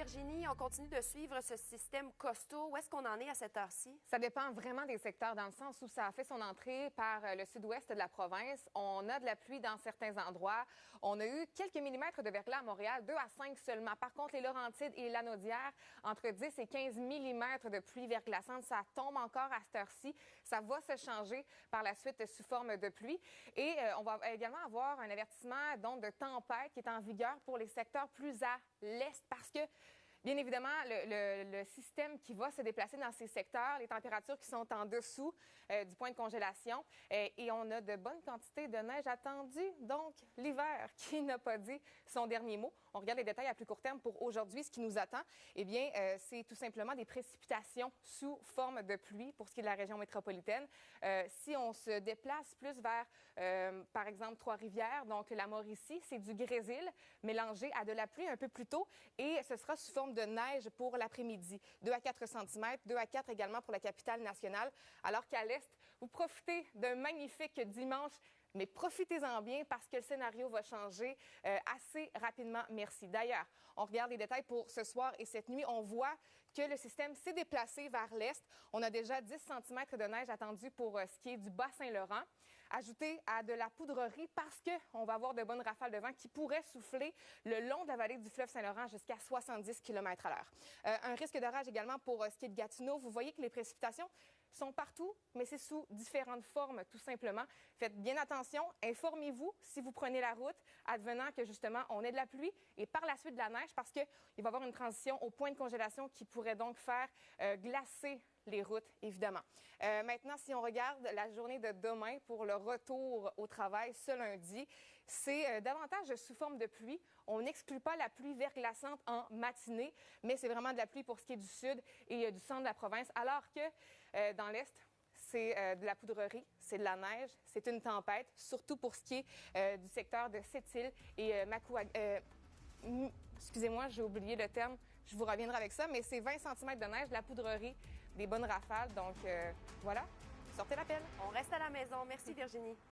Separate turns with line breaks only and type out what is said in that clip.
Virginie. On continue de suivre ce système costaud. Où est-ce qu'on en est à cette heure-ci?
Ça dépend vraiment des secteurs, dans le sens où ça a fait son entrée par le sud-ouest de la province. On a de la pluie dans certains endroits. On a eu quelques millimètres de verglas à Montréal, 2 à 5 seulement. Par contre, les Laurentides et Lanaudière, entre 10 et 15 millimètres de pluie verglaçante. Ça tombe encore à cette heure-ci. Ça va se changer par la suite sous forme de pluie. Et on va également avoir un avertissement donc de tempête qui est en vigueur pour les secteurs plus à l'est parce que, bien évidemment, le système qui va se déplacer dans ces secteurs, les températures qui sont en dessous du point de congélation et on a de bonnes quantités de neige attendues. Donc, l'hiver qui n'a pas dit son dernier mot. On regarde les détails à plus court terme pour aujourd'hui. Ce qui nous attend, eh bien, c'est tout simplement des précipitations sous forme de pluie pour ce qui est de la région métropolitaine. Si on se déplace plus vers, par exemple, Trois-Rivières, donc la Mauricie, c'est du grésil mélangé à de la pluie un peu plus tôt et ce sera sous forme de neige pour l'après-midi. 2 à 4 cm, 2 à 4 également pour la capitale nationale. Alors qu'à l'est, vous profitez d'un magnifique dimanche. Mais profitez-en bien parce que le scénario va changer assez rapidement. Merci. D'ailleurs, on regarde les détails pour ce soir et cette nuit. On voit que le système s'est déplacé vers l'est. On a déjà 10 cm de neige attendue pour ce qui est du Bas-Saint-Laurent. Ajouté à de la poudrerie parce qu'on va avoir de bonnes rafales de vent qui pourraient souffler le long de la vallée du fleuve Saint-Laurent jusqu'à 70 km à l'heure. Un risque d'orage également pour ce qui est de Gatineau. Vous voyez que les précipitations sont partout, mais c'est sous différentes formes, tout simplement. Faites bien attention, informez-vous si vous prenez la route, advenant que, justement, on ait de la pluie et par la suite de la neige, parce qu'il va y avoir une transition au point de congélation qui pourrait donc faire glacer les routes, évidemment. Maintenant, si on regarde la journée de demain pour le retour au travail ce lundi, c'est davantage sous forme de pluie. On n'exclut pas la pluie verglaçante en matinée, mais c'est vraiment de la pluie pour ce qui est du sud et du centre de la province, alors que dans l'est, c'est de la poudrerie, c'est de la neige, c'est une tempête, surtout pour ce qui est du secteur de Sept-Îles et excusez-moi, j'ai oublié le terme. Je vous reviendrai avec ça, mais c'est 20 cm de neige, de la poudrerie, des bonnes rafales. Donc, voilà, sortez la pelle.
On reste à la maison. Merci, Virginie.